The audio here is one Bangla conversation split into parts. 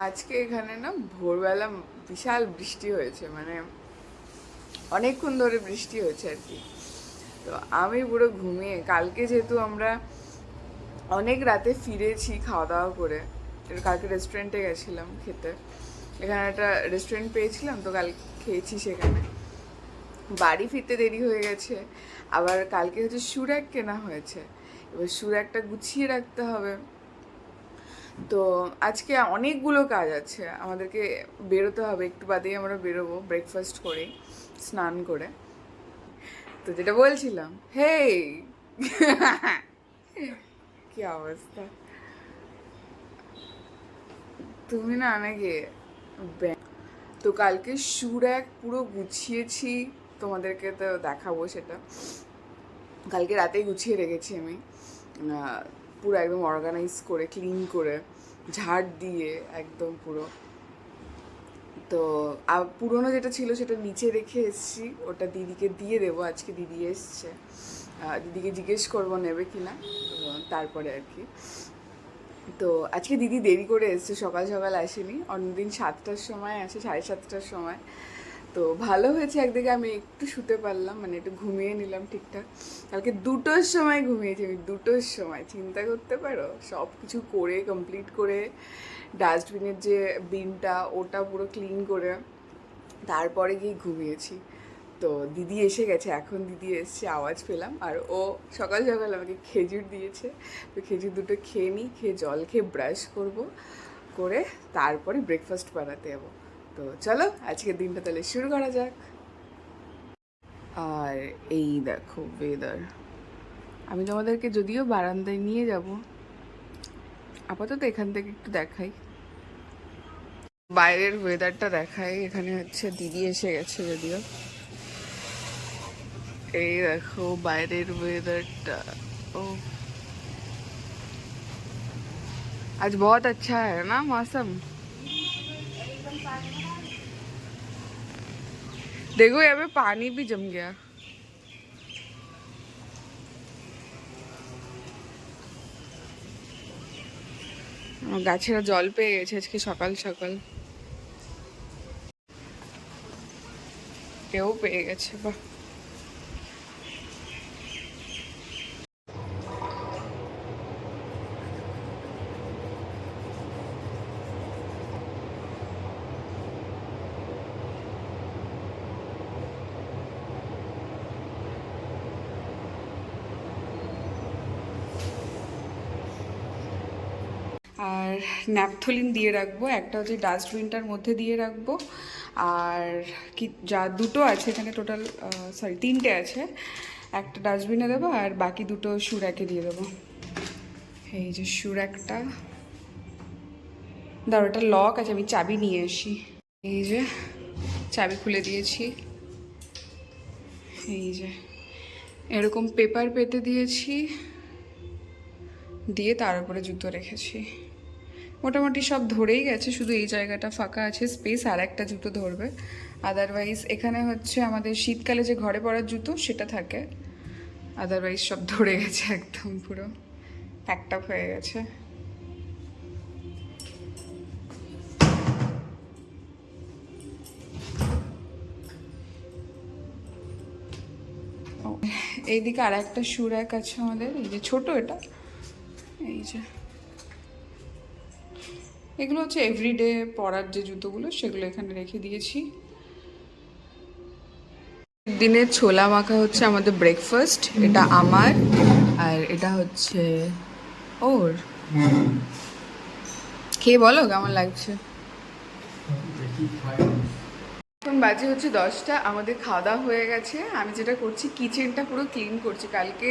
আজকে এখানে না ভোরবেলা বিশাল বৃষ্টি হয়েছে, মানে অনেকক্ষণ ধরে বৃষ্টি হয়েছে আর কি। তো আমি পুরো ঘুমিয়ে, কালকে যেহেতু আমরা অনেক রাতে ফিরেছি খাওয়া দাওয়া করে, কালকে রেস্টুরেন্টে গেছিলাম খেতে, এখানে একটা রেস্টুরেন্ট পেয়েছিলাম তো কাল খেয়েছি সেখানে। বাড়ি ফিরতে দেরি হয়ে গেছে, আবার কালকে হচ্ছে সুরাক কেনা হয়েছে, এবার সুরাকটা গুছিয়ে রাখতে হবে। তো আজকে অনেকগুলো কাজ আছে, আমাদেরকে বেরোতে হবে, একটু বাদেই আমরা বেরোবো ব্রেকফাস্ট করে স্নান করে। তো যেটা বলছিলাম, হেই কি অবস্থা, তুমি না অনেকে। তো কালকে সুরাক পুরো গুছিয়েছি, তোমাদেরকে তো দেখাবো সেটা। কালকে রাতেই গুছিয়ে রেখেছি আমি, পুরো একদম অর্গানাইজ করে ক্লিন করে ঝাড় দিয়ে একদম পুরো। তো পুরোনো যেটা ছিল সেটা নিচে রেখে এসেছি, ওটা দিদিকে দিয়ে দেবো, আজকে দিদি এসছে, দিদিকে জিজ্ঞেস করবো নেবে কি না, তারপরে আর কি। তো আজকে দিদি দেরি করে এসছে, সকাল সকাল আসেনি, অন্যদিন 7টার সময় আসে, 7:30টার সময়। তো ভালো হয়েছে একদিকে আমি একটু শুতে পারলাম, মানে একটু ঘুমিয়ে নিলাম ঠিকঠাক। কালকে 2টোর সময় ঘুমিয়েছি আমি, 2টোর সময়, চিন্তা করতে পারো, সব কিছু করে কমপ্লিট করে ডাস্টবিনের যে বিনটা ওটা পুরো ক্লিন করে তারপরে গিয়ে ঘুমিয়েছি। তো দিদি এসে গেছে, এখন দিদি এসছে আওয়াজ পেলাম, আর ও সকাল সকাল আমাকে খেজুর দিয়েছে। তো খেজুর দুটো খেয়ে নিই, খেয়ে জল খেয়ে ব্রাশ করব, করে তারপরে ব্রেকফাস্ট বানাতে যাবো। তো চলো আজকের দিনটা তাহলে শুরু করা যাক। আর এই দেখো ওয়েদার, আমি তোমাদেরকে যদিও বারান্দায় নিয়ে যাব, আপাতত এখান থেকে একটু দেখাই, বাইরের ওয়েদারটা দেখাই। এখানে হচ্ছে দিদি এসে গেছে যদিও, এই দেখো বাইরের ওয়েদারটা। ओ आज बहुत अच्छा है ना मौसम, देखो यहाँ पे पानी भी जम गया। গাছেরা জল পেয়ে গেছে আজকে সকাল সকাল, কেউ পেয়ে গেছে, বাহ। আর ন্যাপথলিন দিয়ে রাখবো, একটা হচ্ছে ডাস্টবিনটার মধ্যে দিয়ে রাখবো, আর কি যা দুটো আছে এখানে টোটাল, সরি 3টে আছে, একটা ডাস্টবিনে দেবো আর বাকি দুটো সুরাকে দিয়ে দেবো। এই যে সুরাকটা, দাঁড়ো এটা লক আছে, আমি চাবি নিয়ে আসি। এই যে চাবি খুলে দিয়েছি, এই যে এরকম পেপার পেতে দিয়েছি, দিয়ে তার উপরে জুতো রেখেছি। মোটামুটি সব ধরেই গেছে, শুধু এই জায়গাটা ফাঁকা আছে স্পেস, আর একটা জুতো ধরবে। আদারওয়াইজ এখানে হচ্ছে আমাদের শীতকালে যে ঘরে পরার জুতো সেটা থাকে, আদারওয়াইজ সব ধরে গেছে, একদম পুরো প্যাকড আপ হয়ে গেছে। এইদিকে আর একটা শু র্যাক আছে আমাদের, এই যে ছোট এটা, এই যে এগুলো হচ্ছে এভরিডে পরার যে জুতোগুলো সেগুলো এখানে রেখে দিয়েছি। দিনের ছোলা মাখা হচ্ছে আমাদের ব্রেকফাস্ট, এটা আমার, আর এটা হচ্ছে ওর। খেয়ে বলো কেমন লাগছে। এখন বাজে হচ্ছে 10টা, আমাদের খাওয়া দাওয়া হয়ে গেছে। আমি যেটা করছি কিচেনটা পুরো ক্লিন করছি, কালকে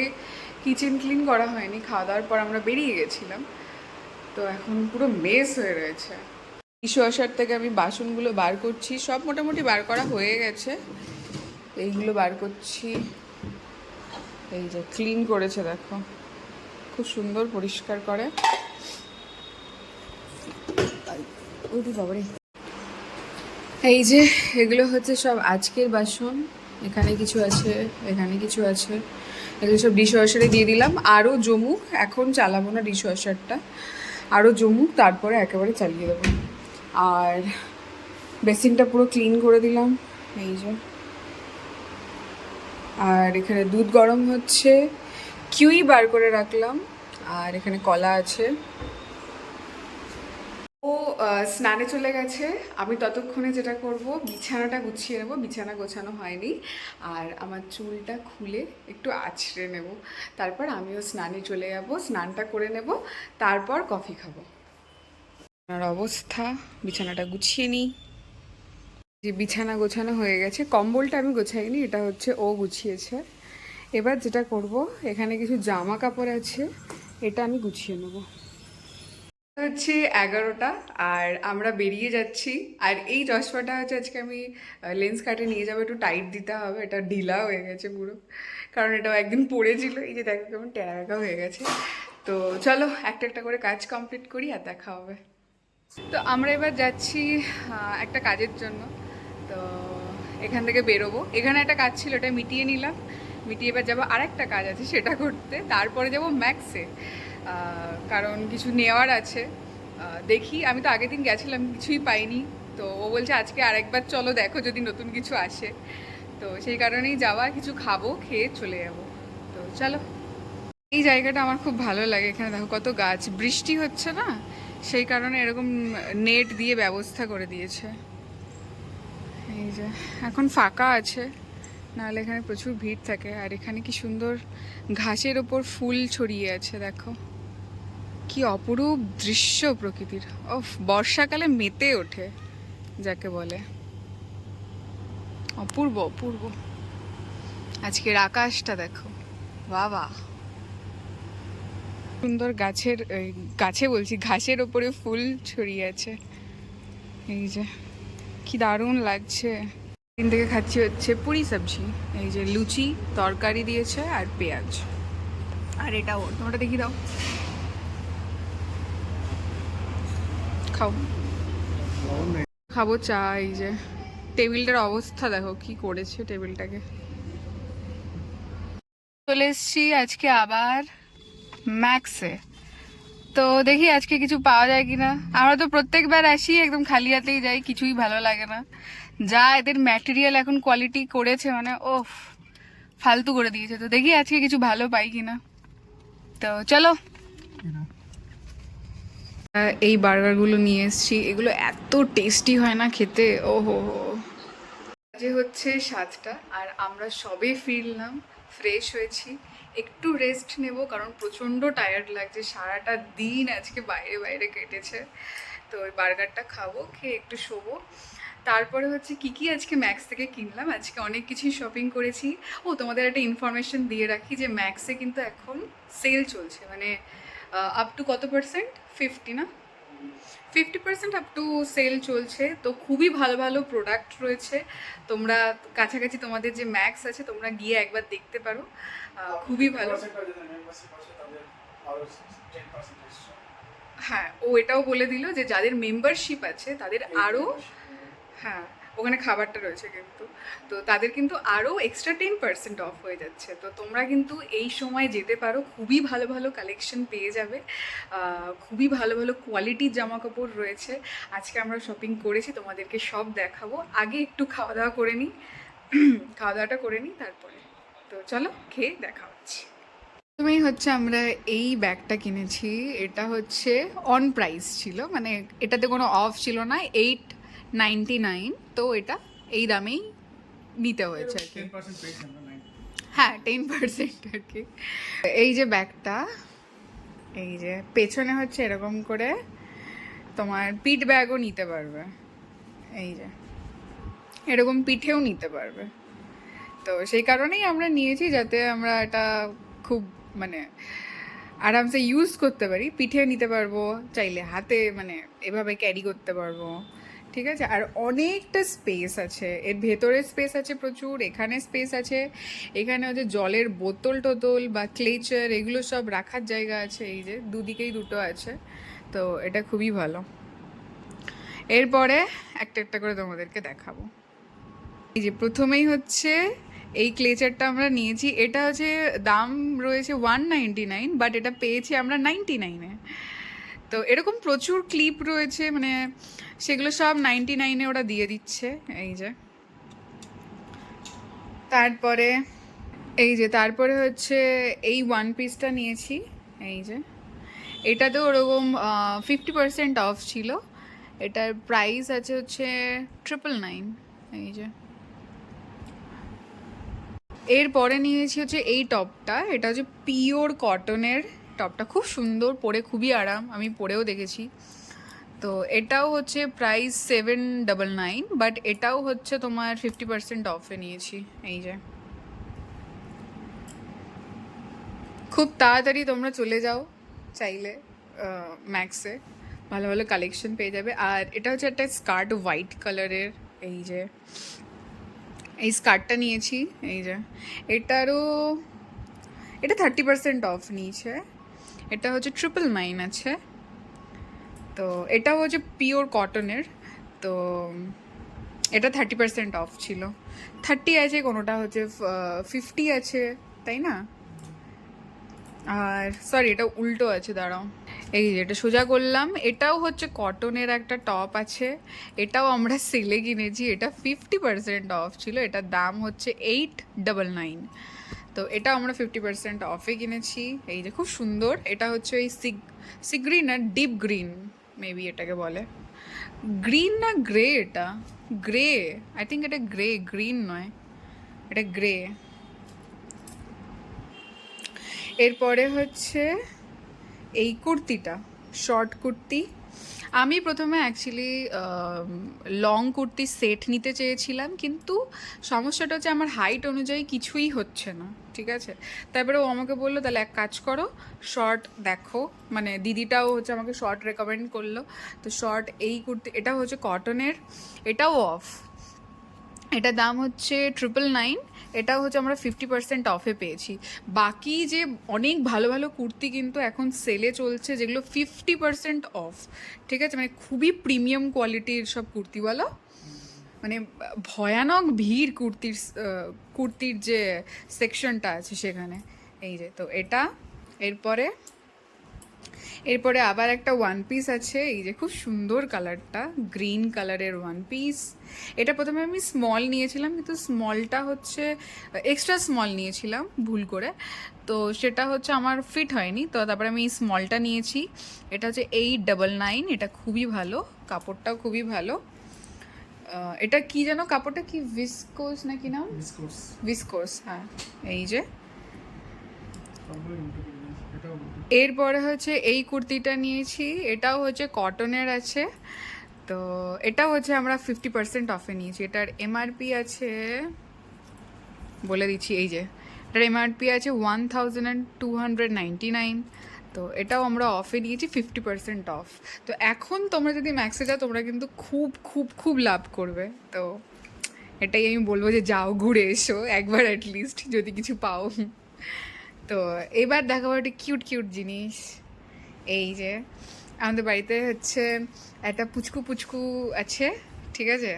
কিচেন ক্লিন করা হয়নি, খাওয়া দাওয়ার পর আমরা বেরিয়ে গেছিলাম, তো এখন পুরো মেস হয়ে রয়েছে। ডিশওয়াশার থেকে আমি বাসনগুলো বার করছি, সব মোটামুটি বার করা হয়ে গেছে, এইগুলো বার করছি। এই যে ক্লিন করেছে দেখো, খুব সুন্দর পরিষ্কার করে। বাবারে, এই যে এগুলো হচ্ছে সব আজকের বাসন, এখানে কিছু আছে, এখানে কিছু আছে, এগুলো সব ডিশওয়াশারে দিয়ে দিলাম। আরও জমুক, এখন চালাবো না ডিশওয়াশারটা, আরও জমুক তারপরে একেবারে চালিয়ে দেবো। আর বেসিনটা পুরো ক্লিন করে দিলাম, এই যে। আর এখানে দুধ গরম হচ্ছে, কিউই বার করে রাখলাম, আর এখানে কলা আছে। ও স্নানে চলে গেছে, আমি ততক্ষণে যেটা করব বিছানাটা গুছিয়ে নেব, বিছানা গোছানো হয়নি। আর আমার চুলটা খুলে একটু আঁচড়ে নেব, তারপর আমিও স্নানে চলে যাব, স্নানটা করে নেব, তারপর কফি খাবো। আমার অবস্থা, বিছানাটা গুছিয়ে নিই। যে বিছানা গোছানো হয়ে গেছে, কম্বলটা আমি গোছাইনি, এটা হচ্ছে ও গুছিয়েছে। এবার যেটা করব, এখানে কিছু জামা কাপড় আছে, এটা আমি গুছিয়ে নেবো। হচ্ছে 11টা, আর আমরা বেরিয়ে যাচ্ছি। আর এই চশমাটা হচ্ছে আজকে আমি লেন্স কাটে নিয়ে যাবো, একটু টাইট দিতে হবে, এটা ঢিলা হয়ে গেছে পুরো, কারণ এটাও একদিন পড়েছিল। এই যে দেখো কেমন টেরা হয়ে গেছে। তো চলো একটা একটা করে কাজ কমপ্লিট করি, আর দেখা হবে। তো আমরা এবার যাচ্ছি একটা কাজের জন্য। তো এখান থেকে বেরোবো, এখানে একটা কাজ ছিল, এটা মিটিয়ে নিলাম, মিটিয়ে এবার যাবো আর একটা কাজ আছে সেটা করতে, তারপরে যাবো ম্যাক্সে, কারণ কিছু নেওয়ার আছে। দেখি, আমি তো আগের দিন গেছিলাম, কিছুই পাইনি। তো ও বলছে আজকে আরেকবার চলো, দেখো যদি নতুন কিছু আসে। তো সেই কারণেই যাওয়া, কিছু খাবো, খেয়ে চলে যাবো। তো চলো। এই জায়গাটা আমার খুব ভালো লাগে, এখানে দেখো কত গাছ, বৃষ্টি হচ্ছে না, সেই কারণে এরকম নেট দিয়ে ব্যবস্থা করে দিয়েছে। এই যে এখন ফাঁকা আছে, নাহলে এখানে প্রচুর ভিড় থাকে। আর এখানে কি সুন্দর ঘাসের ওপর ফুল ছড়িয়ে আছে, দেখো কি অপরূপ দৃশ্য প্রকৃতির। বর্ষাকালে মেতে ওঠে যাকে বলে, অপূর্ব অপূর্ব। আজকের আকাশটা দেখো, বাবা সুন্দর। গাছে বলছি, ঘাসের ওপরে ফুল ছড়িয়ে আছে, এই যে কি দারুণ লাগছে। দিন থেকে খাচ্ছি হচ্ছে পুরি সবজি, এই যে লুচি তরকারি দিয়েছে আর পেঁয়াজ। আর এটাও তোমরা দেখি দাও, খাও। খাবো চা। এই যে টেবিলটার অবস্থা দেখো কি করেছে টেবিলটাকে। চলে এসছি আজকে আবার ম্যাক্সে। তো দেখি আজকে কিছু পাওয়া যায় কিনা। আমরা তো প্রত্যেকবার আসি একদম খালি হাতেই যাই, কিছুই ভালো লাগে না। যা এদের ম্যাটেরিয়াল এখন কোয়ালিটি করেছে, মানে ফালতু করে দিয়েছে। তো দেখি আজকে কিছু ভালো পাই কিনা। তো চলো। এই বার্গারগুলো নিয়ে এসছি, এগুলো এত টেস্টি হয় না খেতে, ওহো। যে হচ্ছে 7টা, আর আমরা সবে ফিরলাম, ফ্রেশ হয়েছি, একটু রেস্ট নেব, কারণ প্রচণ্ড টায়ার্ড লাগছে, সারাটা দিন আজকে বাইরে বাইরে কেটেছে। তো ওই বার্গারটা খাবো, খেয়ে একটু শোবো। তারপরে হচ্ছে কি কি আজকে ম্যাক্স থেকে কিনলাম, আজকে অনেক কিছুই শপিং করেছি। তোমাদের একটা ইনফরমেশন দিয়ে রাখি যে ম্যাক্সে কিন্তু এখন সেল চলছে, মানে আপ টু কত পার্সেন্ট, 50 না, 50% আপ টু সেল চলছে। তো খুবই ভালো ভালো প্রোডাক্ট রয়েছে, তোমরা কাছাকাছি তোমাদের যে ম্যাক্স আছে তোমরা গিয়ে একবার দেখতে পারো, খুবই ভালো। হ্যাঁ, ও এটাও বলে দিল যে যাদের মেম্বারশিপ আছে তাদের আরও, হ্যাঁ ওখানে খাবারটা রয়েছে কিন্তু, তো তাদের কিন্তু আরও এক্সট্রা 10% অফ হয়ে যাচ্ছে। তো তোমরা কিন্তু এই সময় যেতে পারো, খুবই ভালো ভালো কালেকশন পেয়ে যাবে, খুবই ভালো ভালো কোয়ালিটির জামা কাপড় রয়েছে। আজকে আমরা শপিং করেছি, তোমাদেরকে সব দেখাবো। আগে একটু খাওয়া দাওয়া করে নিই, খাওয়া দাওয়াটা করে নিই তারপরে। তো চলো খেয়ে দেখা হচ্ছে। প্রথমেই হচ্ছে আমরা এই ব্যাগটা কিনেছি, এটা হচ্ছে অন প্রাইস ছিল, মানে এটাতে কোনো অফ ছিল না, 899। তো এটা এই দামেই নিতে হয়েছে আর কি। হ্যাঁ 10% আর কি। এই যে ব্যাগটা, এই যে পেছনে হচ্ছে এরকম করে তোমার পিঠ ব্যাগও নিতে পারবে, এই যে এরকম পিঠেও নিতে পারবে। তো সেই কারণেই আমরা নিয়েছি, যাতে আমরা এটা খুব মানে আরামসে ইউজ করতে পারি, পিঠে নিতে পারবো, চাইলে হাতে মানে এভাবে ক্যারি করতে পারবো, ঠিক আছে। আর অনেকটা স্পেস আছে, এর ভেতরে স্পেস আছে প্রচুর, এখানে স্পেস আছে, এখানে হচ্ছে জলের বোতল টোতল বা ক্লেচার এগুলো সব রাখার জায়গা আছে, এই যে দুদিকেই দুটো আছে। তো এটা খুবই ভালো। এরপরে একটা একটা করে তোমাদেরকে দেখাবো। এই যে প্রথমেই হচ্ছে এই ক্লেচারটা আমরা নিয়েছি, এটা হচ্ছে দাম রয়েছে 199, বাট এটা পেয়েছি আমরা 99-এ। তো এরকম প্রচুর ক্লিপ রয়েছে, মানে সেগুলো সব 99-এ ওরা দিয়ে দিচ্ছে। এই যে তারপরে তারপরে হচ্ছে এই ওয়ান পিসটা নিয়েছি। এই যে এটাতেও ওরকম 50% অফ ছিল। এটার প্রাইস আছে হচ্ছে 999। এই যে এরপরে নিয়েছি হচ্ছে এই টপটা, এটা হচ্ছে পিওর কটনের টপটা, খুব সুন্দর, পরে খুবই আরাম, আমি পরেও দেখেছি। তো এটাও হচ্ছে প্রাইস 799, বাট এটাও হচ্ছে তোমার 50% অফে নিয়েছি। এই যে খুব তাড়াতাড়ি তোমরা চলে যাও চাইলে ম্যাক্সে, ভালো ভালো কালেকশন পেয়ে যাবে। আর এটা হচ্ছে একটা স্কার্ট হোয়াইট কালারের। এই যে এই স্কার্টটা নিয়েছি। এই যে এটারও এটা 30% অফ নিয়েছে। এটা হচ্ছে 999 আছে। তো এটাও হচ্ছে পিওর কটনের। তো এটা 30% অফ ছিল, 30 আছে, কোনোটা হচ্ছে 50 আছে, তাই না? আর সরি, এটা উল্টো আছে, দাঁড়াও। এই যে এটা সোজা করলাম, এটাও হচ্ছে কটনের একটা টপ আছে। এটাও আমরা সেলে কিনেছি, এটা 50% অফ ছিল, এটার দাম হচ্ছে 899। তো এটা আমরা 50% অফে কিনেছি। এই যে খুব সুন্দর, এটা হচ্ছে ওই সি গ্রিন আর ডিপ গ্রিন মেবি এটাকে বলে। গ্রিন না গ্রে, এটা গ্রে, আই থিঙ্ক এটা গ্রে, গ্রিন নয়, এটা গ্রে। এরপরে হচ্ছে এই কুর্তিটা, শর্ট কুর্তি। আমি প্রথমে অ্যাকচুয়ালি লং কুর্তি সেট নিতে চেয়েছিলাম, কিন্তু সমস্যাটা হচ্ছে আমার হাইট অনুযায়ী কিছুই হচ্ছে না, ঠিক আছে। তারপরে ও আমাকে বললো তাহলে এক কাজ করো, শর্ট দেখো, মানে দিদিটাও হচ্ছে আমাকে শর্ট রেকমেন্ড করলো। তো শর্ট এই কুর্তি, এটা হচ্ছে কটনের, এটাও অফ, এটার দাম হচ্ছে 999। এটাও হচ্ছে আমরা 50% অফে পেয়েছি। বাকি যে অনেক ভালো ভালো কুর্তি কিন্তু এখন সেলে চলছে, যেগুলো 50% অফ, ঠিক আছে, মানে খুবই প্রিমিয়াম কোয়ালিটির সব কুর্তিওয়ালা, মানে ভয়ানক ভিড় কুর্তির যে সেকশনটা আছে সেখানে। এই যে তো এটা, এরপরে আবার একটা ওয়ান পিস আছে। এই যে খুব সুন্দর কালারটা, গ্রিন কালারের ওয়ান পিস। এটা প্রথমে আমি স্মল নিয়েছিলাম, কিন্তু স্মলটা হচ্ছে এক্সট্রা স্মল নিয়েছিলাম ভুল করে, তো সেটা হচ্ছে আমার ফিট হয়নি। তো তারপরে আমি এই স্মলটা নিয়েছি। এটা হচ্ছে 899। এটা খুবই ভালো, কাপড়টাও খুবই ভালো। এটা কি যেন কাপড়টা, কি ভিসকোস না কি নাম? ভিসকোস, হ্যাঁ। এই যে এরপরে হচ্ছে এই কুর্তিটা নিয়েছি, এটাও হচ্ছে কটনের আছে। তো এটাও হচ্ছে আমরা 50% অফে নিয়েছি। এটার এমআরপি আছে, বলে দিচ্ছি, এই যে এটার এমআরপি আছে 1299। তো এটাও আমরা অফে নিয়েছি 50% অফ। তো এখন তোমরা যদি ম্যাক্সে যাও, তোমরা কিন্তু খুব খুব খুব লাভ করবে। তো এটাই আমি বলবো যে যাও, ঘুরে এসো একবার অ্যাটলিস্ট, যদি কিছু পাও। তো এবার দেখাবো একটা কিউট কিউট জিনিস। এই যে আমাদের বাড়িতে হচ্ছে একটা পুচকু পুচকু আছে, ঠিক আছে,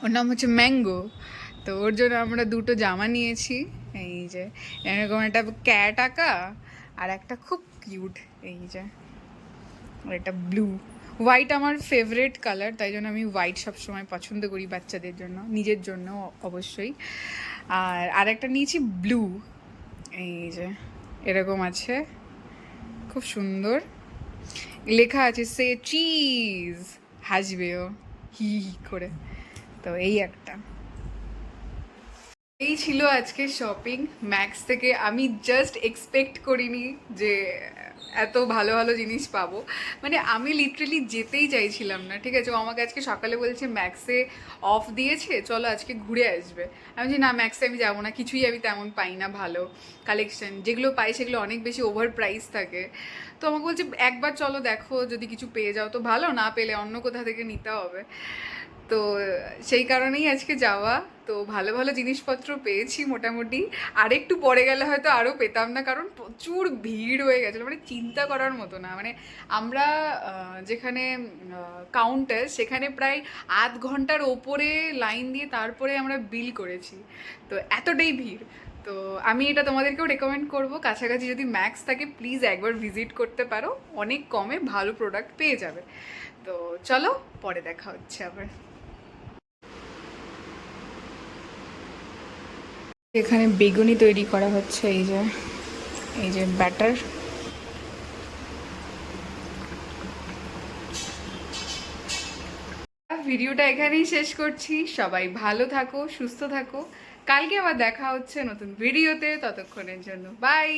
ওর নাম হচ্ছে ম্যাঙ্গো। তো ওর জন্য আমরা দুটো জামা নিয়েছি। এই যে এরকম একটা ক্যাট আঁকা, আর একটা খুব কিউট, এই যে একটা ব্লু। হোয়াইট আমার ফেভারেট কালার, তাই জন্য আমি হোয়াইট সবসময় পছন্দ করি বাচ্চাদের জন্য, নিজের জন্য অবশ্যই। আর আরেকটা নিয়েছি ব্লু। এই যে এরকম আছে, খুব সুন্দর, লেখা আছে সে চিজ, হাসবেও হি হি করে। তো এই একটা, এই ছিল আজকে শপিং ম্যাক্স থেকে। আমি জাস্ট এক্সপেক্ট করিনি যে এত ভালো ভালো জিনিস পাবো, মানে আমি লিটারেলি যেতেই চাইছিলাম না, ঠিক আছে। ও আমাকে আজকে সকালে বলছে ম্যাক্সে অফ দিয়েছে, চলো আজকে ঘুরে আসবে। আমি বলছি না, ম্যাক্সে আমি যাবো না, কিছুই আমি তেমন পাই না ভালো কালেকশন, যেগুলো পাই সেগুলো অনেক বেশি ওভার প্রাইস থাকে। তো আমাকে বলছে একবার চলো দেখো, যদি কিছু পেয়ে যাও তো ভালো, না পেলে অন্য কোথা থেকে নিতে হবে। তো সেই কারণেই আজকে যাওয়া। তো ভালো ভালো জিনিসপত্র পেয়েছি মোটামুটি, আর একটু পরে গেলে হয়তো আরও পেতাম না, কারণ প্রচুর ভিড় হয়ে গেছিলো, মানে চিন্তা করার মতো না। মানে আমরা যেখানে কাউন্টার, সেখানে প্রায় আধ ঘন্টার ওপরে লাইন দিয়ে তারপরে আমরা বিল করেছি। তো এতটাই ভিড়। তো আমি এটা তোমাদেরকেও রেকমেন্ড করব, কাছাকাছি যদি ম্যাক্স থাকে প্লিজ একবার ভিজিট করতে পারো, অনেক কমে ভালো প্রোডাক্ট পেয়ে যাবে। তো চলো পরে দেখা হচ্ছে আবার। এখানে বেগুনি তৈরি করা হচ্ছে, এই যে ব্যাটার। ভিডিওটা এখানেই শেষ করছি। সবাই ভালো থাকো, সুস্থ থাকো। কালকে আবার দেখা হচ্ছে নতুন ভিডিওতে, ততক্ষণের জন্য বাই।